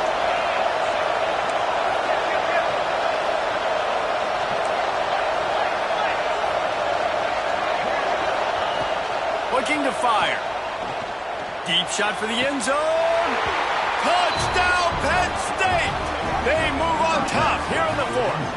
Looking to fire. Deep shot for the end zone. Touchdown, Penn State. They move on top here in the 4th.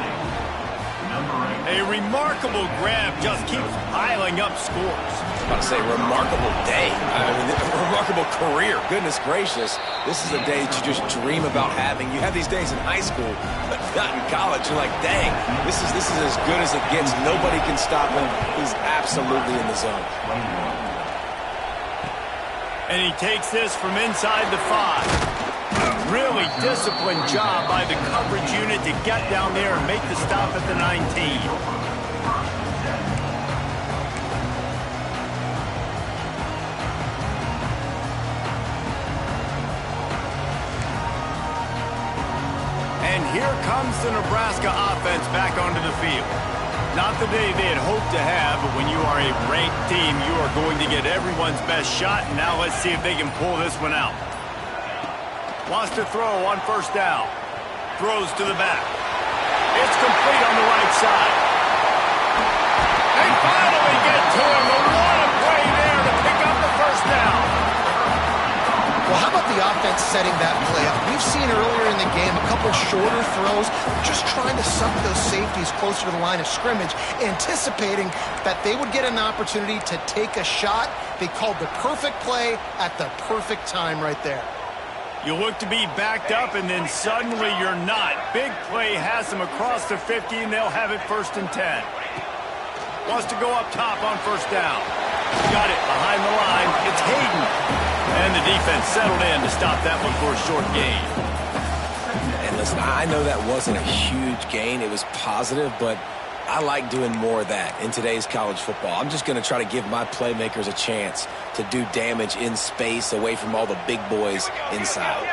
A remarkable grab just keeps piling up scores. I'm about to say remarkable day. I mean, a remarkable career. Goodness gracious. This is a day that you just dream about having. You have these days in high school, but not in college. You're like, dang, this is as good as it gets. Nobody can stop him. He's absolutely in the zone. And he takes this from inside the 5. Really disciplined job by the coverage unit to get down there and make the stop at the 19. And here comes the Nebraska offense back onto the field. Not the day they had hoped to have, but when you are a ranked team, you are going to get everyone's best shot. And now let's see if they can pull this one out. Wants to throw on first down. Throws to the back. It's complete on the right side. They finally get to him. But what a play there to pick up the first down. Well, how about the offense setting that play up? We've seen earlier in the game a couple shorter throws, just trying to suck those safeties closer to the line of scrimmage, anticipating that they would get an opportunity to take a shot. They called the perfect play at the perfect time right there. You look to be backed up, and then suddenly you're not. Big play has them across the 50, and they'll have it 1st and 10. Wants to go up top on first down. Got it behind the line. It's Hayden. And the defense settled in to stop that one for a short gain. And listen, I know that wasn't a huge gain. It was positive, but I like doing more of that in today's college football. I'm just going to try to give my playmakers a chance to do damage in space away from all the big boys inside.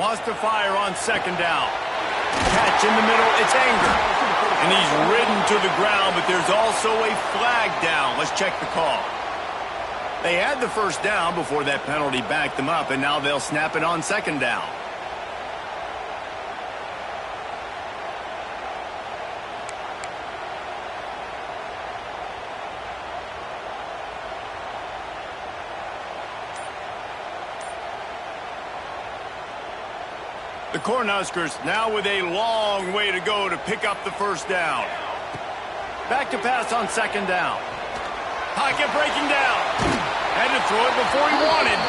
Wants to fire on second down. Catch in the middle, it's Anger. And he's ridden to the ground, but there's also a flag down. Let's check the call. They had the first down before that penalty backed them up, and now they'll snap it on second down. The Cornhuskers now with a long way to go to pick up the first down. Back to pass on second down. Pocket breaking down. Had to throw it before he wanted.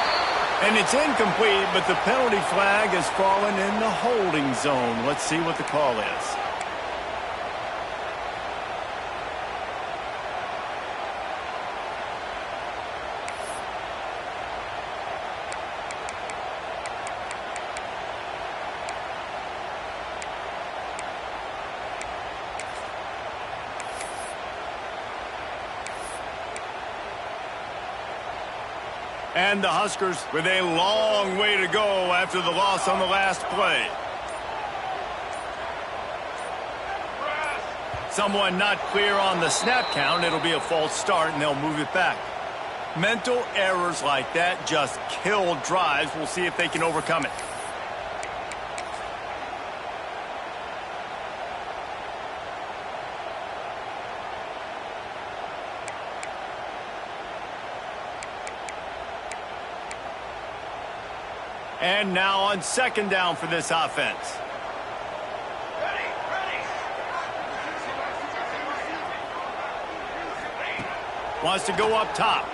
And it's incomplete, but the penalty flag has fallen in the holding zone. Let's see what the call is. And the Huskers with a long way to go after the loss on the last play. Someone not clear on the snap count. It'll be a false start, and they'll move it back. Mental errors like that just kill drives. We'll see if they can overcome it. And now on second down for this offense. Wants to go up top.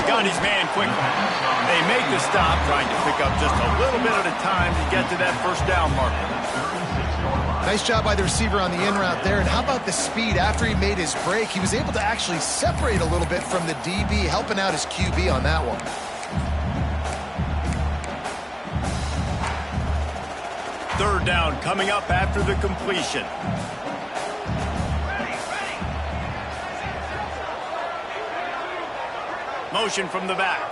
Got his man quickly. They make the stop, trying to pick up just a little bit at a time to get to that first down marker. Nice job by the receiver on the in route there. And how about the speed? After he made his break, he was able to actually separate a little bit from the DB, helping out his QB on that one. Third down coming up after the completion. Motion from the back.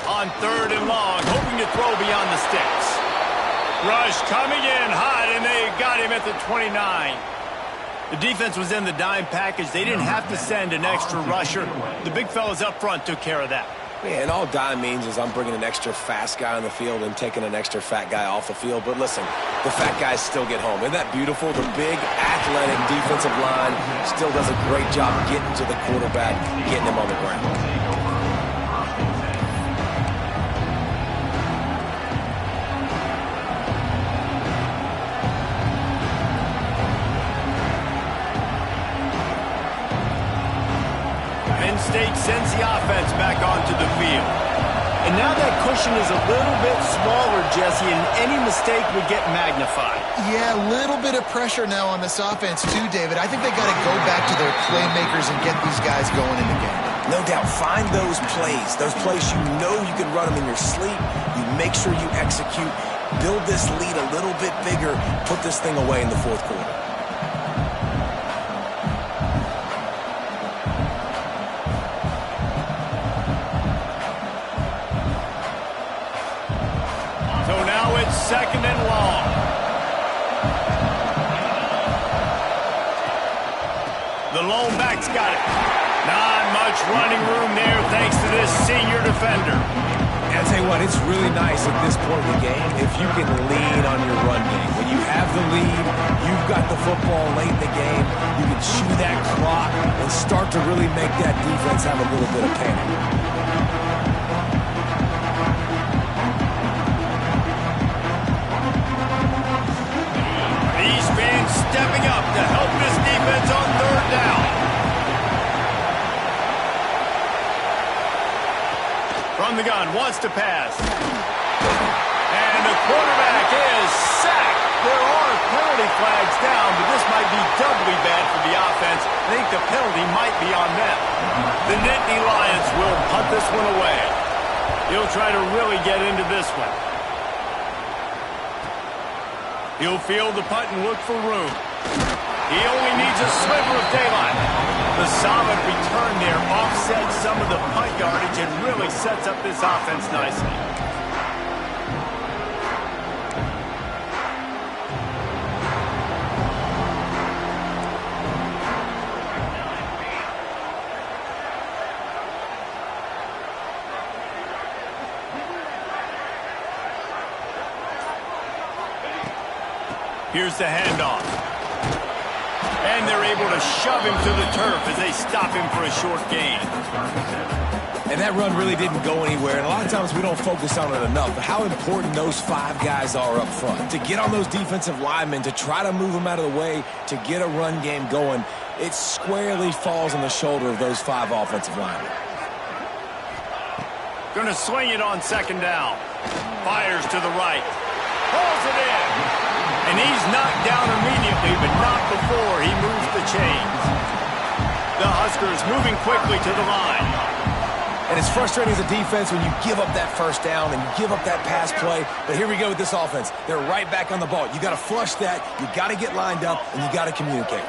On third and long, hoping to throw beyond the sticks. Rush coming in hot, and they got him at the 29. The defense was in the dime package. They didn't have to send an extra rusher. The big fellas up front took care of that. Yeah, and all dime means is I'm bringing an extra fast guy on the field and taking an extra fat guy off the field. But listen, the fat guys still get home. Isn't that beautiful? The big, athletic defensive line still does a great job getting to the quarterback, getting him on the ground. State sends the offense back onto the field. And now that cushion is a little bit smaller, Jesse, and any mistake would get magnified. Yeah, a little bit of pressure now on this offense too, David. I think they got to go back to their playmakers and get these guys going in the game. No doubt. Find those plays you know you can run them in your sleep. You make sure you execute. Build this lead a little bit bigger. Put this thing away in the fourth quarter. Second and long. The lone back's got it. Not much running room there thanks to this senior defender. And I'll tell you what, it's really nice at this point in the game if you can lean on your run game. When you have the lead, you've got the football late in the game, you can chew that clock and start to really make that defense have a little bit of panic. Stepping up to help this defense on third down. From the gun, wants to pass. And the quarterback is sacked. There are penalty flags down, but this might be doubly bad for the offense. I think the penalty might be on them. The Nittany Lions will punt this one away. He'll try to really get into this one. He'll field the punt and look for room. He only needs a sliver of daylight. The solid return there offsets some of the punt yardage and really sets up this offense nicely. Here's the handoff. And they're able to shove him to the turf as they stop him for a short gain. And that run really didn't go anywhere. And a lot of times we don't focus on it enough. But how important those five guys are up front. To get on those defensive linemen, to try to move them out of the way, to get a run game going, it squarely falls on the shoulder of those five offensive linemen. Going to swing it on second down. Fires to the right. Pulls it in. And he's knocked down immediately, but not before he moves the chains. The Huskers moving quickly to the line. And it's frustrating as a defense when you give up that first down and you give up that pass play. But here we go with this offense. They're right back on the ball. You got to flush that. You got to get lined up, and you got to communicate.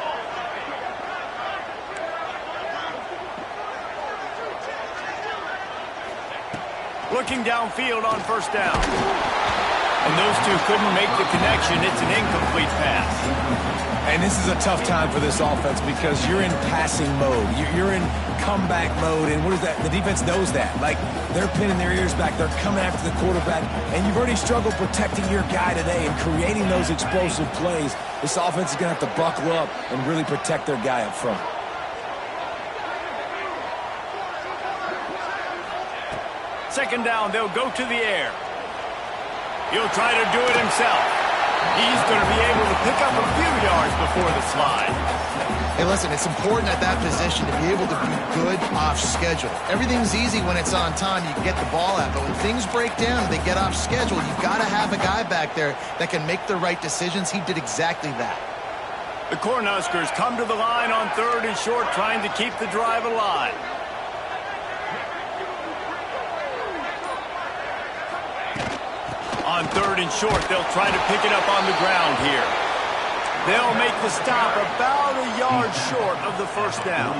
Looking downfield on first down. And those two couldn't make the connection. It's an incomplete pass. And this is a tough time for this offense because you're in passing mode. You're in comeback mode. And what is that? The defense knows that. Like, they're pinning their ears back. They're coming after the quarterback. And you've already struggled protecting your guy today and creating those explosive plays. This offense is going to have to buckle up and really protect their guy up front. Second down, they'll go to the air. He'll try to do it himself. He's going to be able to pick up a few yards before the slide. Hey, listen, it's important at that position to be able to be good off schedule. Everything's easy when it's on time. You can get the ball out. But when things break down and they get off schedule, you've got to have a guy back there that can make the right decisions. He did exactly that. The Cornhuskers come to the line on third and short, trying to keep the drive alive. On third and short, they'll try to pick it up on the ground here. They'll make the stop about a yard short of the first down.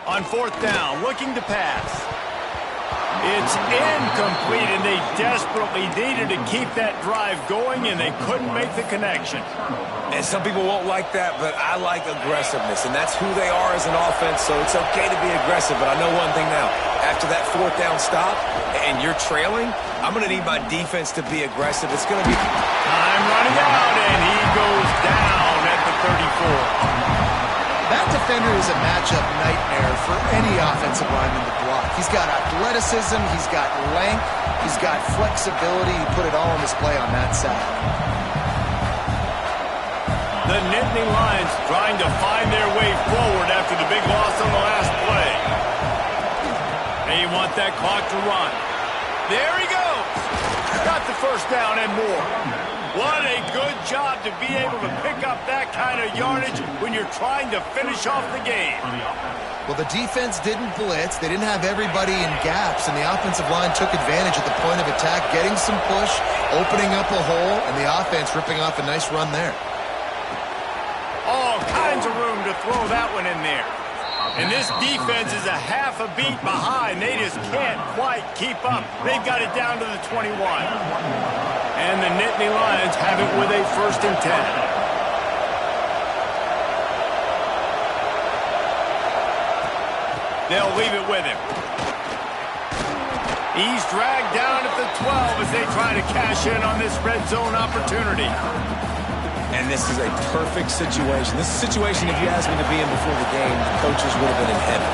On fourth down, looking to pass. It's incomplete, and they desperately needed to keep that drive going, and they couldn't make the connection. And some people won't like that, but I like aggressiveness, and that's who they are as an offense, so it's okay to be aggressive. But I know one thing now. After that fourth down stop, and you're trailing, I'm going to need my defense to be aggressive. It's going to be... Time running out, and he goes down at the 34. That defender is a matchup nightmare for any offensive lineman to block. He's got athleticism, he's got length, he's got flexibility. He put it all on display on that side. The Nittany Lions trying to find their way forward after the big loss on the last play. They want that clock to run. There he goes. Got the first down and more. What a good job to be able to pick up that kind of yardage when you're trying to finish off the game. Well, the defense didn't blitz. They didn't have everybody in gaps, and the offensive line took advantage at the point of attack, getting some push, opening up a hole, and the offense ripping off a nice run there. All kinds of room to throw that one in there. And this defense is a half a beat behind. They just can't quite keep up. They've got it down to the 21. And the Nittany Lions have it with a 1st and 10. They'll leave it with him. He's dragged down at the 12 as they try to cash in on this red zone opportunity. And this is a perfect situation. This is a situation, if you asked me to be in before the game, the coaches would have been in heaven.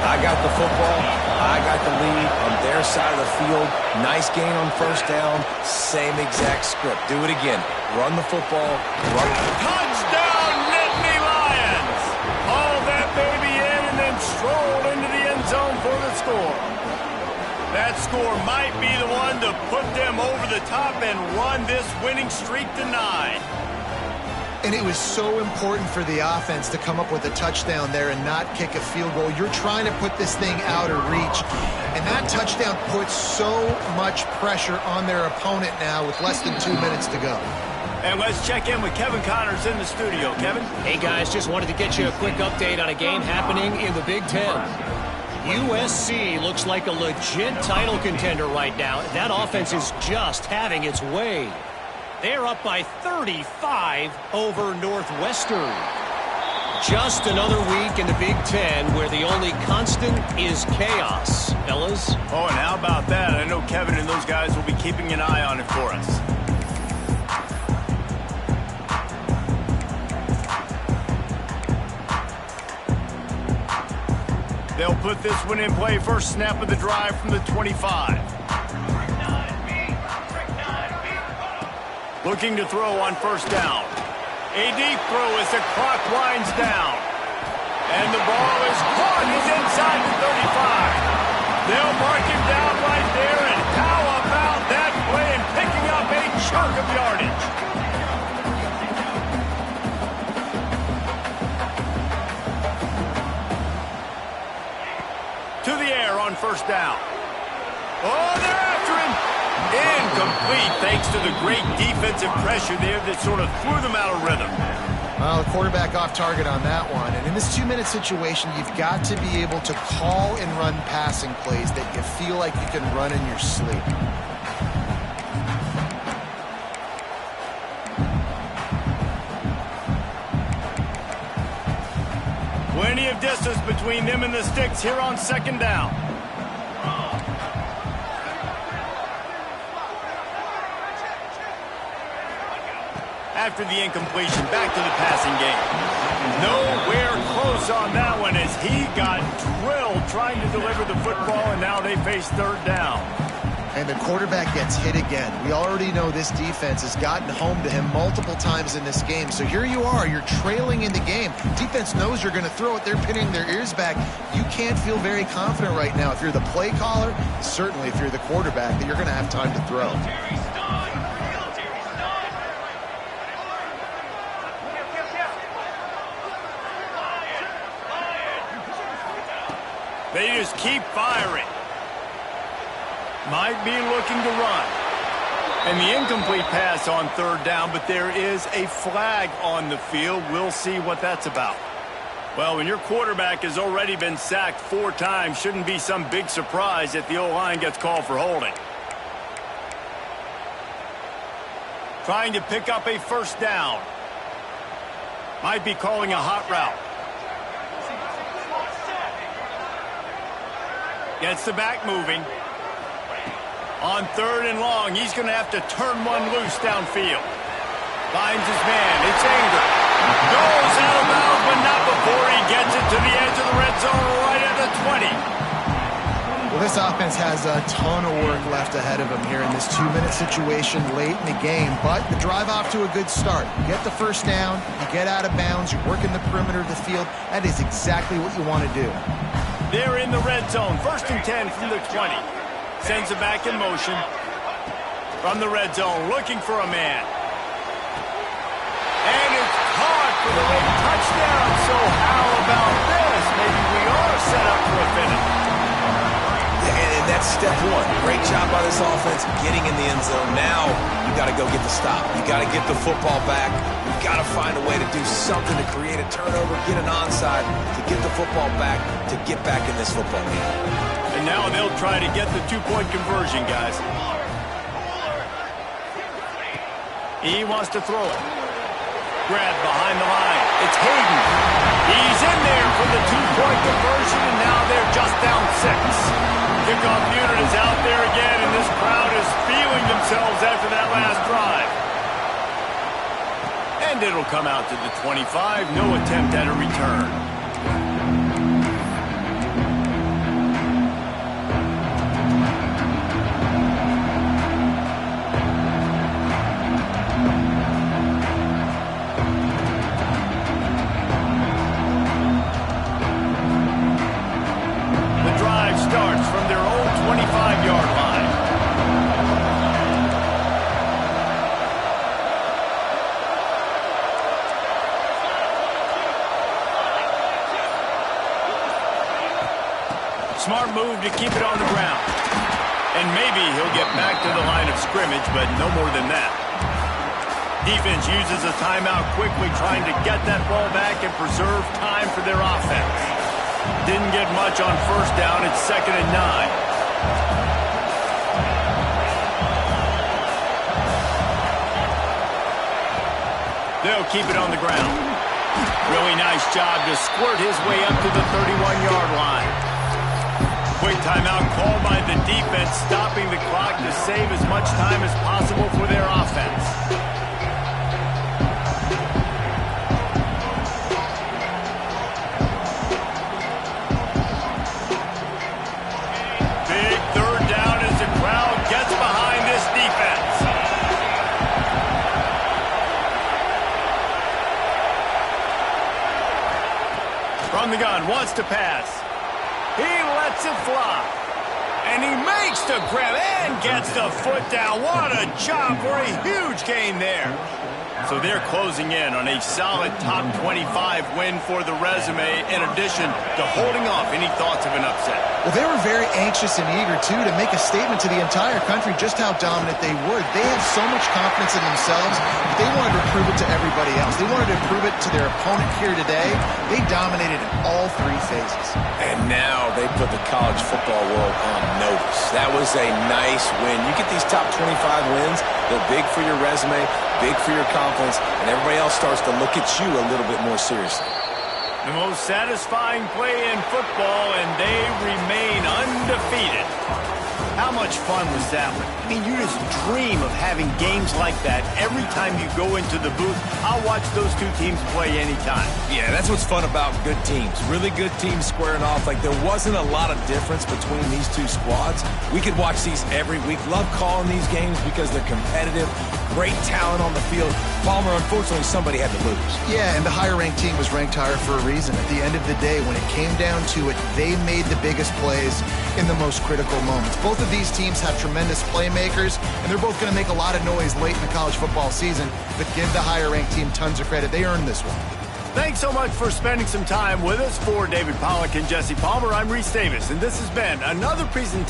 I got the football. I got the lead on their side of the field. Nice gain on first down. Same exact script. Do it again. Run the football. Run. Touchdown, Nittany Lions! Haul that baby in and then stroll into the end zone for the score. That score might be the one to put them over the top and run this winning streak to 9. And it was so important for the offense to come up with a touchdown there and not kick a field goal. You're trying to put this thing out of reach. And that touchdown puts so much pressure on their opponent now with less than 2 minutes to go. And let's check in with Kevin Connors in the studio. Kevin? Hey, guys, just wanted to get you a quick update on a game happening in the Big Ten. USC looks like a legit title contender right now. That offense is just having its way. They're up by 35 over Northwestern. Just another week in the Big Ten where the only constant is chaos, fellas. Oh, and how about that? I know Kevin and those guys will be keeping an eye on it for us. They'll put this one in play. First snap of the drive from the 25. Looking to throw on first down. A deep throw as the clock winds down. And the ball is caught. He's inside the 35. They'll mark him down right there. And how about that play and picking up a chunk of yardage? To the air on first down. Oh, they're after him. Incomplete thanks to the great defensive pressure there that sort of threw them out of rhythm. Well, the quarterback off target on that one. And in this 2-minute situation, you've got to be able to call and run passing plays that you feel like you can run in your sleep. Plenty of distance between them and the sticks here on second down. After the incompletion, back to the passing game. Nowhere close on that one as he got drilled trying to deliver the football, and now they face third down. And the quarterback gets hit again. We already know this defense has gotten home to him multiple times in this game. So here you are, you're trailing in the game. Defense knows you're going to throw it. They're pinning their ears back. You can't feel very confident right now if you're the play caller, certainly if you're the quarterback, that you're going to have time to throw. They just keep firing. Might be looking to run. And the incomplete pass on third down, but there is a flag on the field. We'll see what that's about. Well, when your quarterback has already been sacked 4 times, shouldn't be some big surprise if the O-line gets called for holding. Trying to pick up a first down. Might be calling a hot route. Gets the back moving. On 3rd and long, he's going to have to turn one loose downfield. Finds his man. It's Anger. Goes out of bounds, but not before he gets it to the edge of the red zone right at the 20. Well, this offense has a ton of work left ahead of them here in this 2-minute situation late in the game, but the drive off to a good start. You get the first down, you get out of bounds, you work in the perimeter of the field. That is exactly what you want to do. They're in the red zone. 1st and 10 from the 20. Sends it back in motion. From the red zone, looking for a man. And it's caught for the late touchdown. So how about this? Maybe we are set up for a finish. And that's step one. Great job by this offense getting in the end zone. Now you got to go get the stop. You got to get the football back. You got to find a way to do something to create a turnover, get an onside, to get the football back, to get back in this football game. And now they'll try to get the 2-point conversion, guys. He wants to throw it. Grab behind the line. It's Hayden. He's in there for the 2-point conversion, and now they're just down 6. Kickoff unit is out there again, and this crowd is feeling themselves after that last drive. And it'll come out to the 25. No attempt at a return. Starts from their own 25-yard line. Smart move to keep it on the ground. And maybe he'll get back to the line of scrimmage, but no more than that. Defense uses a timeout quickly, trying to get that ball back and preserve time for their offense. Didn't get much on first down. It's 2nd and 9. They'll keep it on the ground. Really nice job to squirt his way up to the 31-yard line. Quick timeout called by the defense, stopping the clock to save as much time as possible for their offense. From the gun, wants to pass. He lets it fly. And he makes the grab and gets the foot down. What a job for a huge gain there. So they're closing in on a solid top 25 win for the resume, in addition to holding off any thoughts of an upset. Well, they were very anxious and eager, too, to make a statement to the entire country just how dominant they were. They have so much confidence in themselves, but they wanted to prove it to everybody else. They wanted to prove it to their opponent here today. They dominated in all 3 phases. And now they put the college football world on notice. That was a nice win. You get these top 25 wins, they're big for your resume, big for your confidence, and everybody else starts to look at you a little bit more seriously. The most satisfying play in football, and they remain undefeated. How much fun was that one? I mean, you just dream of having games like that every time you go into the booth. I'll watch those 2 teams play anytime. Yeah, that's what's fun about good teams. Really good teams squaring off. Like, there wasn't a lot of difference between these 2 squads. We could watch these every week. Love calling these games because they're competitive. Great talent on the field. Palmer, unfortunately, somebody had to lose. Yeah, and the higher-ranked team was ranked higher for a reason. At the end of the day, when it came down to it, they made the biggest plays in the most critical moments. Both of these teams have tremendous playmakers, and they're both going to make a lot of noise late in the college football season, but give the higher-ranked team tons of credit. They earned this one. Thanks so much for spending some time with us. For David Pollack and Jesse Palmer, I'm Reese Davis, and this has been another presentation